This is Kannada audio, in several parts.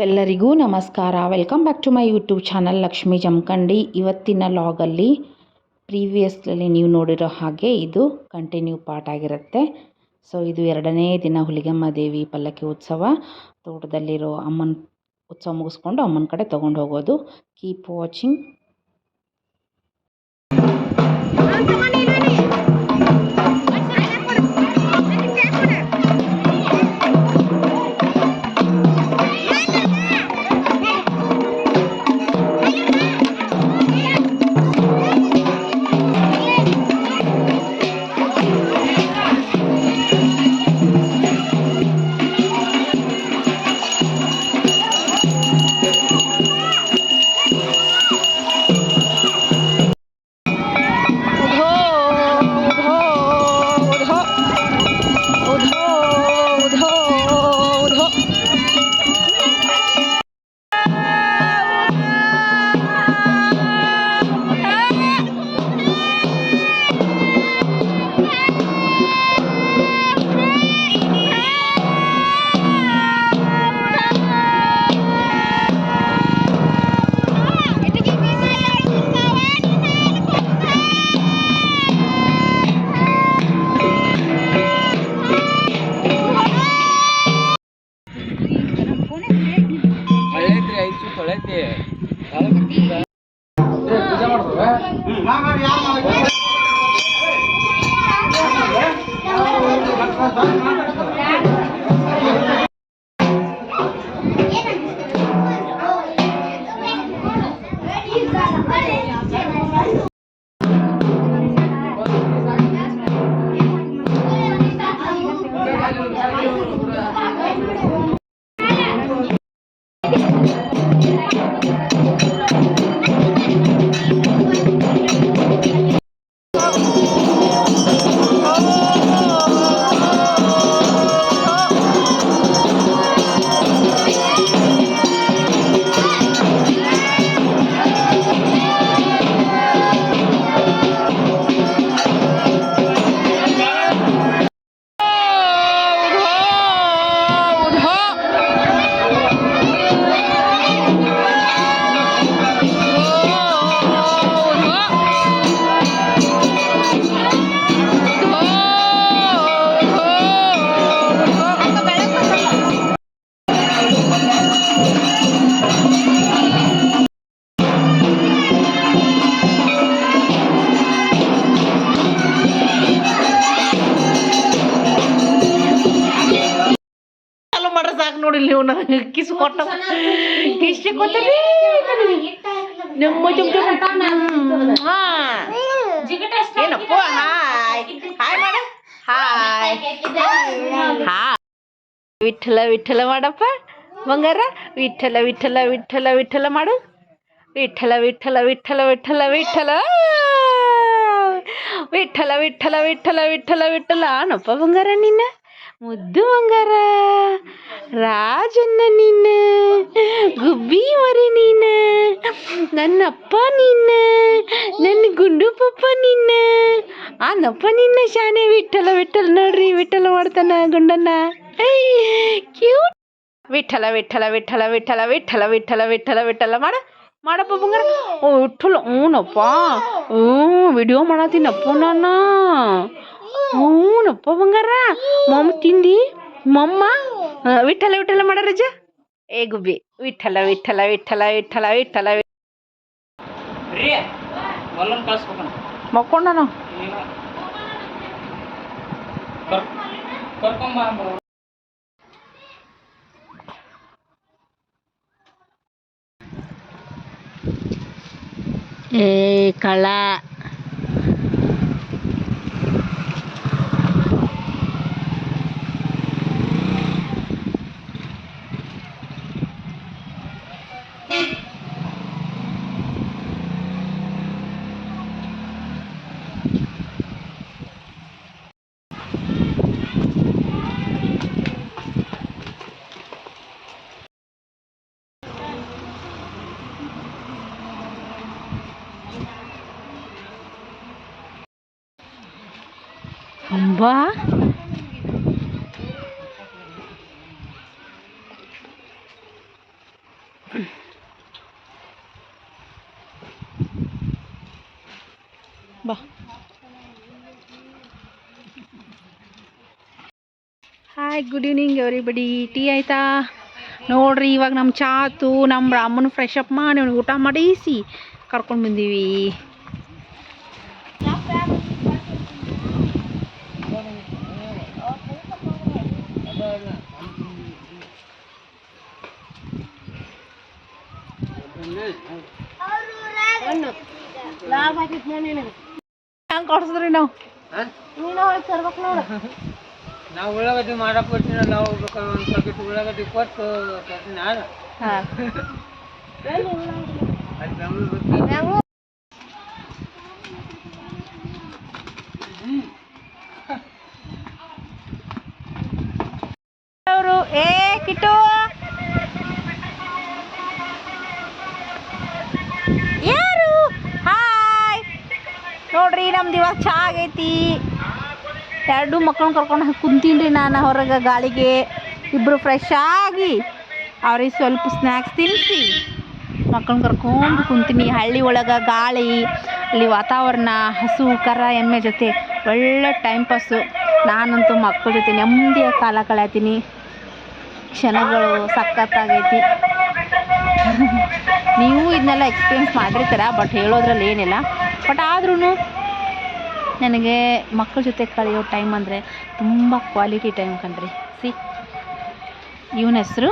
ಎಲ್ಲರಿಗೂ ನಮಸ್ಕಾರ. Welcome back to my YouTube channel Lakshmi Jamkhandi. ಇವತ್ತಿನ ಲಾಗಲ್ಲಿ ಪ್ರೀವಿಯಸ್ಲಿ ನೀವು ನೋಡಿರೋ ಹಾಗೆ ಇದು ಕಂಟಿನ್ಯೂ ಪಾರ್ಟ್ ಆಗಿರುತ್ತೆ. ಸೊ ಇದು 2ನೇ ದಿನ ಹುಲಿಗೆಮ್ಮ ದೇವಿ ಪಲ್ಲಕ್ಕಿ ಉತ್ಸವ. ತೋಟದಲ್ಲಿರೋ ಅಮ್ಮನ ಉತ್ಸವ ಮುಗಿಸ್ಕೊಂಡು ಅಮ್ಮನ ಕಡೆ ತೊಗೊಂಡು ಹೋಗೋದು. Keep watching. ನೋಡಿ ನೀವು ಕಿಸ್ ಕೊಟ್ಟ ಕಿಸ್ ಕೊಟ್ಟರಿ ನಮ್ಮ ಏನಪ್ಪ ಹಾಯ್ ಹಾಯ್ ಮಾಡ ಹಾಯ್ ಹಾಯ್ ವಿಠಲ ವಿಠಲ ಮಾಡಪ್ಪ ಬಂಗಾರ ವಿಠಲ ವಿಠಲ ವಿಠಲ ವಿಠಲ ಮಾಡು ವಿಠಲ ವಿಠಲ ವಿಠಲ ವಿಠಲ ವಿಠಲ ವಿಠಲ ವಿಠಲ ವಿಠಲ ವಿಠಲ ವಿಠಲ ಅನಪ್ಪ ಬಂಗಾರ ನಿನ್ನ ಮುದ್ದು ಬಂಗಾರ ರಾಜನ್ನ ನೀನ ಗುಬ್ಬಿ ಮರಿ ನೀನ ನನ್ನಪ್ಪ ನೀನ ನನ್ನ ಗುಂಡು ಪಪ್ಪ ನೀನ ಆನಪ್ಪ ನಿನ್ನ ಶಾನೆ ವಿಠಲ ವಿಠಲ ನೋಡ್ರಿ ವಿಠಲ ಮಾಡ್ತಾನ ಗುಂಡನ್ನ ಕ್ಯೂಟ್ ವಿಠಲ ವಿಠಲ ವಿಠಲ ವಿಠಲ ವಿಠಲ ವಿಠಲ ವಿಠಲ ವಿಠಲ ಮಾಡಪ್ಪ ಬಂಗಾರ ಓ ವಿಠಲ ಹ್ಞೂನಪ್ಪ ವಿಡಿಯೋ ಮಾಡತ್ತೀನಪ್ಪ ನಾನು ಹ್ಞೂನಪ್ಪ ಬಂಗಾರ ಮಮ್ಮ ತಿಂದಿ ಮಮ್ಮ ವಿಠಲ ವಿಠಲ ಮಾಡ ರಜ ಏ ಗುಬ್ಬಿ ವಿಠಲ ವಿಠಲ ವಿಠಲ ವಿಠಲ ವಿಠಲ ಮಕ್ಕೊಂಡನು ಏ ಕಳ್ಳ ಅಂಬಾ ಬಾ. Hi, good evening everybody. Tea ಆಯಿತಾ? ನೋಡ್ರಿ, ಇವಾಗ ನಮ್ಮ ಚಾ ಆತು. ನಮ್ಮ ರಾಮನ ಫ್ರೆಶ್ ಅಪ್ ಮಾಡಿ ಅವ್ನಿಗೆ ಊಟ ಮಾಡಿಸಿ ಕರ್ಕೊಂಡು ಬಂದೀವಿ. ಹಂಗೆ ಕೊಡಿಸಿದ್ರಿ ನಾವು ತರ್ಬೇಕು ನೋಡು. ನಾವು ಉಳ್ಳಾಗಡ್ಡಿ ಮಾಡಕ್ಕೆ ಬರ್ತೀನಿ. ನಾವು ಬೇಕಾದ್ರೆ ಒಂದು ಪ್ಯಾಕೆಟ್ ಉಳ್ಳಾಗಡ್ಡಿ ಕೊಟ್ಟು ಹಾಂ ಅವರು ಏ ಕಿಟ್ಟು ಯಾರು? ಹಾಯ್, ನೋಡ್ರಿ ನಮ್ದು ಇವಾಗ ಚಾ ಆಗೈತಿ. 2 ಮಕ್ಕಳನ್ನ ಕರ್ಕೊಂಡು ಕುಂತೀನಿ ನಾನು ಹೊರಗೆ ಗಾಳಿಗೆ. ಇಬ್ಬರು ಫ್ರೆಶ್ ಆಗಿ ಅವ್ರಿಗೆ ಸ್ವಲ್ಪ ಸ್ನ್ಯಾಕ್ಸ್ ತಿನ್ನಿಸಿ ಮಕ್ಕಳನ್ನ ಕರ್ಕೊಂಡು ಕುಂತೀನಿ. ಹಳ್ಳಿ ಒಳಗೆ ಗಾಳಿ, ಅಲ್ಲಿ ವಾತಾವರಣ, ಹಸು ಕರ ಎಮ್ಮೆ ಜೊತೆ ಒಳ್ಳೆ ಟೈಮ್ ಪಾಸು. ನಾನಂತೂ ಮಕ್ಕಳ ಜೊತೆ ನೆಮ್ಮದಿಯ ಕಾಲ ಕಳೆಯತೀನಿ. ಕ್ಷಣಗಳು ಸಖತ್ತಾಗೈತಿ. ನೀವು ಇದನ್ನೆಲ್ಲ ಎಕ್ಸ್ಪೀರಿಯನ್ಸ್ ಮಾಡಿರ್ತೀರ, ಬಟ್ ಹೇಳೋದ್ರಲ್ಲಿ ಏನಿಲ್ಲ. ಬಟ್ ಆದ್ರೂ ನನಗೆ ಮಕ್ಕಳ ಜೊತೆ ಕಳೆಯೋ ಟೈಮ್ ಅಂದರೆ ತುಂಬ ಕ್ವಾಲಿಟಿ ಟೈಮ್ ಕಣ್ರಿ. ಇವನ ಹೆಸರು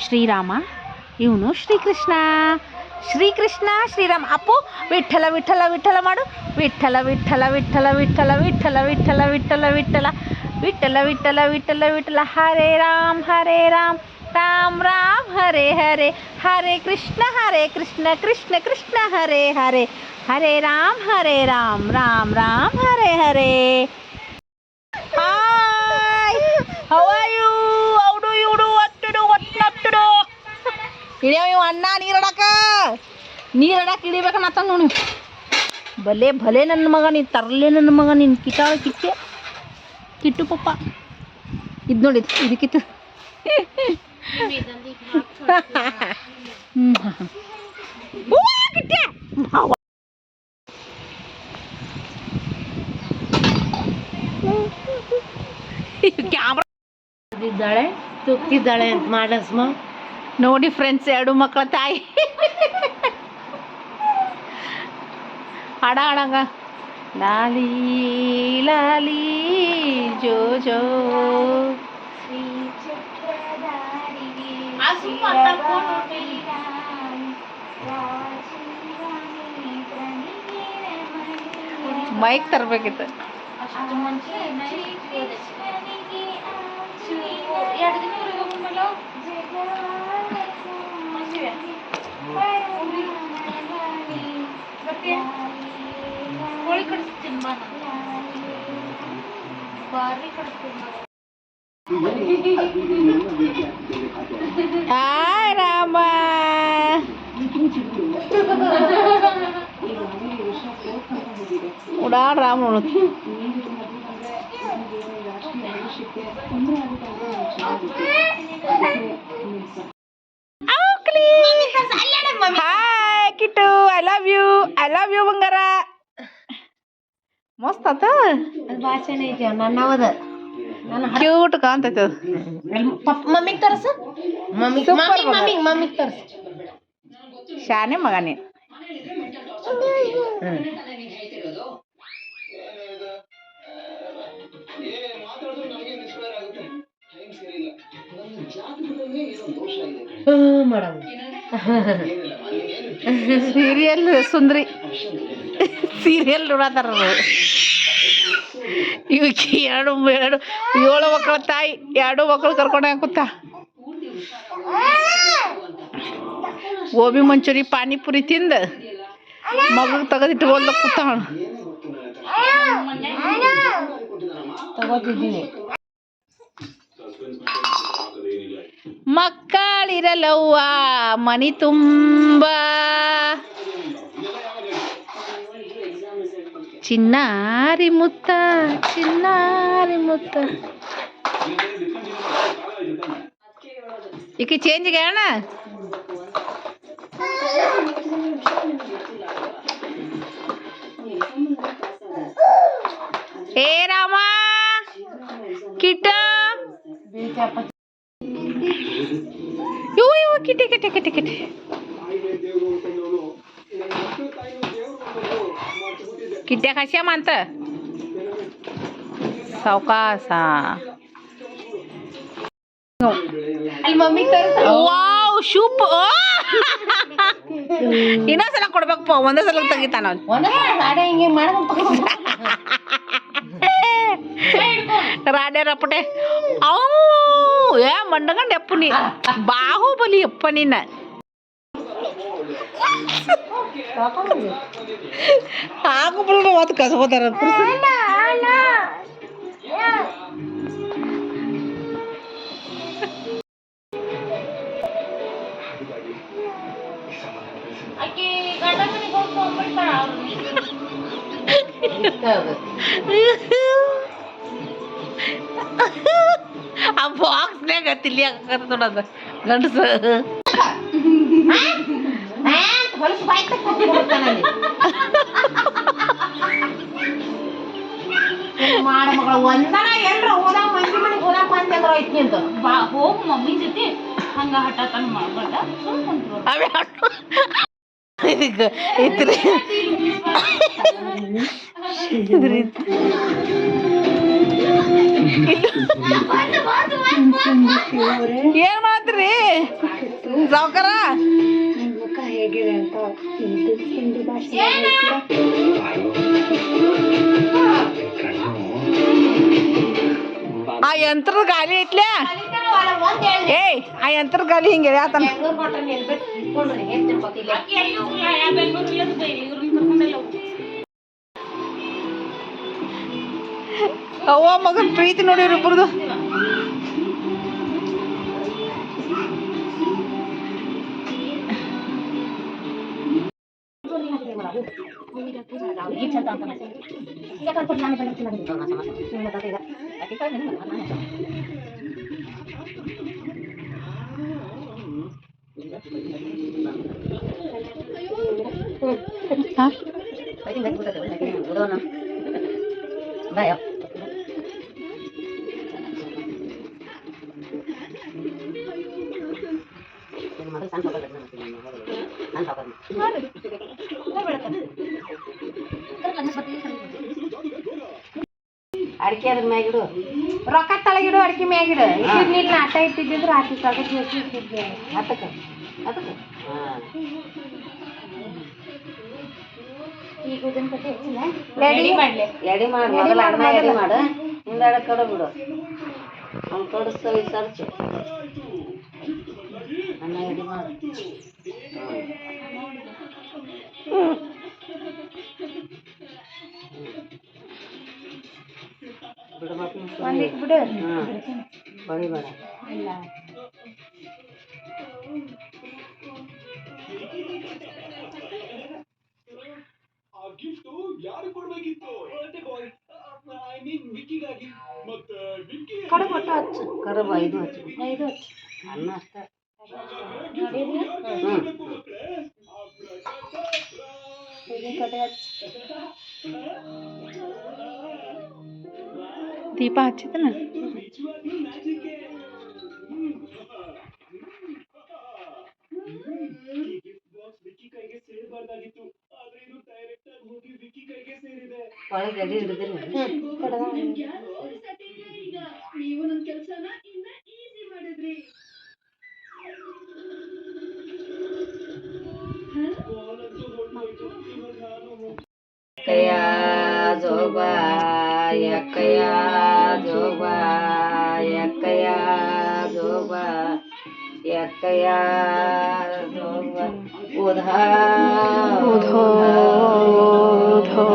ಶ್ರೀರಾಮ, ಇವನು ಶ್ರೀಕೃಷ್ಣ. ಶ್ರೀಕೃಷ್ಣ ಶ್ರೀರಾಮ. ಅಪ್ಪು ವಿಠಲ ವಿಠಲ ವಿಠಲ ಮಾಡು. Vitthala Vitthala Vitthala Vitthala Vitthala Vitthala Vitthala Vitthala Vitthala Vitthala Vitthala Vitthala. Hare Ram Ram Ram Hare Hare. Hare Krishna Krishna Krishna Hare Hare. Hare Ram Ram Ram Hare Hare. Hi, how are you? ಔಡು ಇವ್ಡು ಒಟ್ಟುಡು ಒಟ್ಟು ಇಳಿಯೋ ಇವು ಅಣ್ಣ ನೀರಡಕ ಇಳಿಬೇಕನ್ನತ್ತ ನೋಡಿ. ಭಲೆ ನನ್ನ ಮಗ ನೀನು, ತರಲೆ ನನ್ನ ಮಗ ನೀನು. ಕಿಟ್ಟು ಪಪ್ಪ ಇದು ನೋಡಿ, ಇದು ಕಿತ್ತು. ಕ್ಯಾಮ್ರಾ ತುಕ್ತಿದ್ದಾಳೆ ಅಂತ ಮಾಡಸ್ಮ ನೋಡಿ ಫ್ರೆಂಡ್ಸ್, 2 ಮಕ್ಕಳ ತಾಯಿ ಹಾಡಂಗ. ಲಾಲಿ ಲಾಲಿ ಜೋ ಜೋ ಮೈಕ್ ತರಬೇಕಿತ್ತು. ಹಾಯ್ ರಾಮ. ಉಡಾಳ್ ರಾಮ ನೋಡು. Hi Kittu, I love you ಬಂಗಾರ. ಮಸ್ತ್ ಆತ. ಭಾಷೆನೇ ಐತಿ ನನ್ನವದ. ಕ್ಯೂಟ್ ಕಾಣ್ತೈತೆ. ಮಮ್ಮಿಗೆ ತರಸ, ಮಮ್ಮಿಗೆ ತರಸ. ಶಾನೆ ಮಗ ನೀ. ಸೀರಿಯಲ್ ಸುಂದ್ರಿ ಸೀರಿಯಲ್ ನೋಡತ್ತಾರ. ಇವಕ್ಕೆ 7 ಮಕ್ಕಳ ತಾಯಿ, 2 ಮಕ್ಕಳು ಕರ್ಕೊಂಡ ಕೂತ. ಗೋಬಿ ಮಂಚೂರಿ ಪಾನಿಪುರಿ ತಿಂದ ಮಗಗೆ ತೆಗೆದಿಟ್ಕೊಳ್ದ ಕೂತಾಳ. ತಗೋತಿದ್ದೀನಿ. ಮಕ್ಕಳಿರಲವ್ವ ಮನಿ ತುಂಬ, ಚಿನ್ನಾರಿ ಮುತ್ತ ಈಕೆ ಚೇಂಜ್ಗೆ ಅಣ್ಣ ಏ ರಾಮ ಕಿಟ್ಟ ಇವು ಇವು ಕಿಟೆ ಕಿಟೆ ಕಿಟೆ ಕಿಟೆ किट्ट्या कशा मानत सावकाश ಅಲ್ಲಿ ಮಮ್ಮಿ ತೋರಿಸ ವಾವ್ ಶೂಪ್ ಇನ್ನೊಂದ್ಸಲ ಕೊಡ್ಬೇಕಪ್ಪ ಒಂದೇ ಸಲ ತೆಗಿತಾನ ಗಾಡಿ ಹಿಂಗೆ ರಾಡ್ಯ ರಪ್ಪಟೆ ಅವು ಏ ಮಂಡಗಂಡ ಎಪ್ಪು ನೀ ಬಾಹುಬಲಿ ಎಪ್ಪ ನಿನ್ನ ಹಾಕು ಅವತ್ತು ಕಸ್ಕೋತಾರ ಆ ಬಾಕ್ಸ್ನಾಗ ತಿಲ್ಲಿಯಾಕ ನೋಡದ ಗಂಡಸ ಹೊಲಸು ಬಾಯಿ ಮಾಡ ಮಗಳ ಒಂದನ ಎಲ್ರ ಹೋದಾಗ ಮಂದಿ ಮನೆಗೆ ಹೋದಾಗ ಮಂದಿ ಅಂದ್ರೆ ಐತಿ ಅಂತ ಬಾ ಹೋಗ್ ಮಮ್ಮಿ ಜೊತೆ ಹಂಗ ಹಠಾತನ ಮಾಡ್ಬಾರ್ದ ಸುಮ್ ಕುಂತ್ರು ಏನ್ ಮಾಡ್ತೀರಿ ಸಾವ್ಕಾರ ಹೇಗಿದೆ ಅಂತ ಆ ಯಂತ್ರದ ಗಾಲಿ ಐತ್ಲ ಏಯ್ ಆ ಯಂತ್ರದ ಗಾಲಿ ಹಿಂಗೆ ಆತನ ಅವ್ವ ಮಗನ್ ಪ್ರೀತಿ ನೋಡಿವ್ರಿ ಇಬ್ಬರದು ಅಡಿಕೆ ಅದ್ರ ಮ್ಯಾಗಿಡು ರೊಕ್ಕ ತಳಗಿಡು ಅಡಿಕೆ ಮ್ಯಾಗಿಡು ಇಟ್ಟಿರ್ಲಿಲ್ಲ ಆಟ ಇಟ್ಟಿದ್ದಿದ್ರು ಆಟಿ ತಗದು ಇಟ್ಟಿದ್ದೆ ಹತ್ತಕ್ಕೆ ಹತ್ತಕ್ಕೆ ಈಗ ಇದನ್ನ ಕಟ್ಟಿ ಹೆಚ್ಚಿಲ್ಲ ಎಡಿ ಮಾಡ್ಲಿ ಎಡಿ ಮಾಡಿ ಮೊದಲ ಅನ್ನ ಎಡಿ ಮಾಡು ಹಿಂದಾಡ ಕಡ ಬಿಡು ಅವ್ನು ಕಡಿಸ್ತೀವಿ ಸರ್ಚು ಅನ್ನ ಎಡಿ ಮಾಡು ಬಿಡು ಮತ್ತೆ ಬಿಡು ಬಳಿ ಬೇಡ ಇಲ್ಲ ಗಿಫ್ಟು ಯಾರು ಕೊಡ್ಬೇಕಿತ್ತು ಕಡುಬು ಹಚ್ಚು ಕಡುಬು 5 ಹಚ್ಚು 5 ಹಚ್ಚು ಅನ್ನ ಅಷ್ಟೇ ದೀಪ ಹಚ್ಚಿದನ ಒಳಗೆ ಗಡಿ ಹಿಡಿದಿರಿ ಕಯ ಜೋಬಾ ಯಕ್ಕಯ ಜೋಬಾ ಯಕ್ಕಯ ಜೋಬಾ ಯಕ್ಕಯ ಜೋಬಾ ಉಧಾ ಉಧೋ ಉಧೋ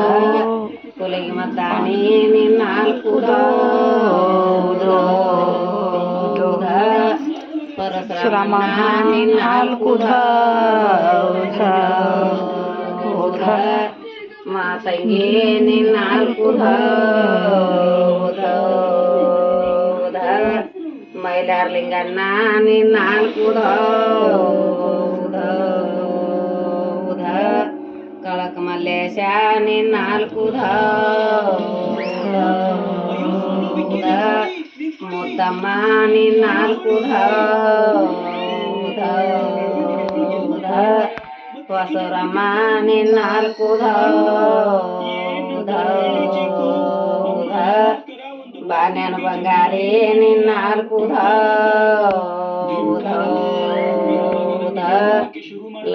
ಕೊಲೆಗೆ ಮದ್ದಾಣಿ ನಿನ್ನಾಲ್ಕು ಉಧೋ ಉಧಾ ಪರಶುರಾಮ ನಿನ್ನಾಲ್ಕು ಉಧಾ ಉಧಾ ಉಧಾ ಮಾತಂಗಿ ನಿನ್ನಾಲ್ಕು ಮೈಲಾರ್ಲಿಂಗಣ್ಣ ನಿನ್ನಾಲ್ಕು ನಿನ್ನಾಲ್ಕು ಮುದ್ದಮ್ಮ ನಿನ್ನಾಲ್ಕು ಹೊಸರಮ್ಮ ನಿನ್ನಾಲ್ಕು ಬಾನ್ಯಾನ ಬಂಗಾರಿ ನಿನ್ನಾಲ್ಕು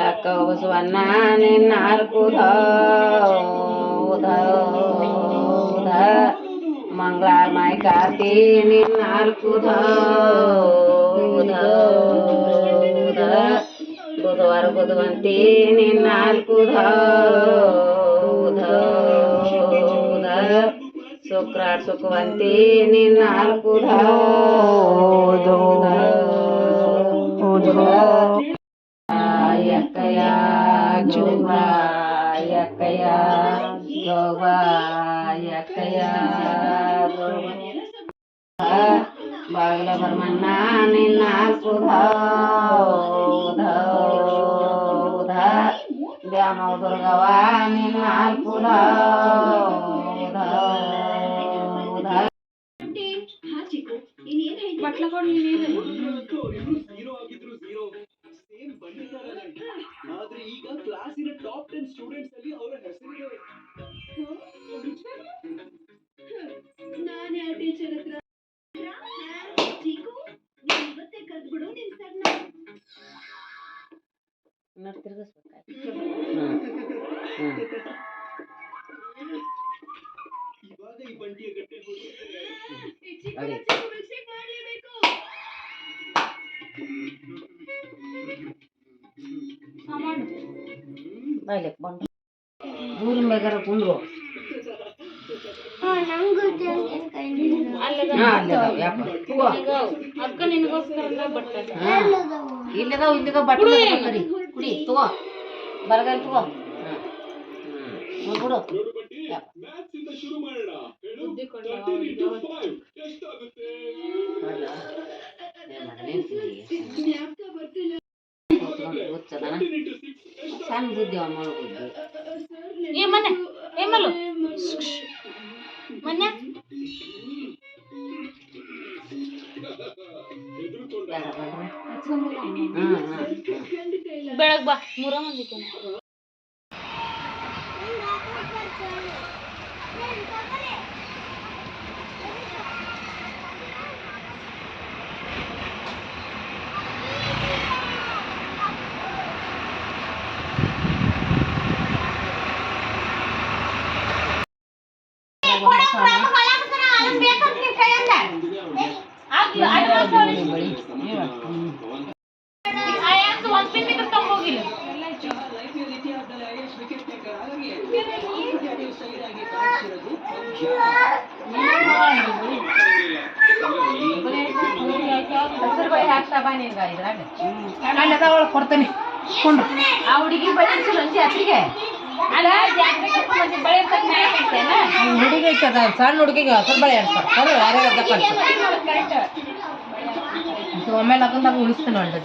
ಲಕ್ಕ ಬಸವಣ್ಣ ನಿನ್ನಾಲ್ಕು ಮಂಗಳಾರ ಮಾಯಿ ಕಾರ್ತಿ ನಿನ್ನಾಲ್ಕು ಬುಧವಾರ ಬುಧವಂತಿ ನಿನ್ನಾಲ್ಕು ಶುಕ್ರವಾರ ಸುಖವಂತಿ ನಿನ್ನಾಲ್ಕು ಎಕ್ಕಯ್ಯ ಜೋಗ ಎಕ್ಕಯ್ಯ ಜೋಗ ಎಕ್ಕಯ್ಯ ಬಾಗಿಲ ಬರ್ಮಣ್ಣ ನಿನ್ನಾಲ್ಕು ದ್ಯಾಮವ ದುರ್ಗವ ನಿನ್ನಾಲ್ಕು ಬಟ್ಲ ಕೊಡಿ ನೀನು ಝೀರೋ ಆಗಿದ್ರು ಝೀರೋ ಸೇಮ್ ಬಂದಿದ್ದಾರಲ್ಲ ಆದ್ರೆ ಈಗ ಕ್ಲಾಸಿನ ಟಾಪ್ 10 ಸ್ಟೂಡೆಂಟ್ಸ್ ಅಲ್ಲಿ ಅವರ ಹೆಸರಿದೆ ನಾನು ಯಾವ ಟೀಚರ್ ಹತ್ರ ಚೀಕು ಇವತ್ತೇ ಕರ್ದ್ಬಿಡು ನಿನ್ ಸಣ್ಣ ಇವಾಗ ಈ ಬಂಟಿಯ ಗಟ್ಟೆ ಮಾಡ್ಲೇಬೇಕು ದೂರಿನ ಬೇಗಾರ ಕುಂದ್ರು ಅಕ್ಕ ನಿನಗೋಸ್ಕರ ಬಟ್ಟೆ ಇಲ್ಲದಾವ್ ಬಟ್ಟೆ ಕರಿ ಕುಡಿ ತಗೋ ಬರಗಾಲ ತಗೋ ಬಿಡು ಮ್ಯಾಥ್ಸ್ ಇಂದ ಶುರು ಮಾಡೋಣ ಹೇಳು 13 into 5 ಎಷ್ಟಾಗುತ್ತೆ ಜ್ಞಾಪಕ ಬರ್ತಿಲ್ಲ 13 into 6 ಸಣ್ಣ ಬುದ್ಧಿ ಅವನ ಬುದ್ಧಿ ಏ ಮನೆ ಏ ಮಲ್ಲು ಮನ್ಯ ಬೆಳಗ್ ಬಾ ಮೂರ ಮಂದಿ ಹೋಗಿಲ್ಲ ಕೊಡ್ತೇನೆ ಕೊಂಡು ಆ ಹುಡುಗಿ ಬಳಿ ಜಾತ್ರೆಗೆ ಅಲ್ಲ ಜಾತ್ರೆಗೆ ಬಳೆ ಹುಡುಗಿ ಐತದ ಸಣ್ಣ ಹುಡುಗಿಗೆ ಹಸರು ಬಳೆ ಆಡ್ತಾರೆ ಯಾರ್ಯಾರ ಒಮ್ಮೆ ಲಗ್ನದಾಗ ಉಳಿಸ್ತೀನಿ ಒಳ್ಳೆ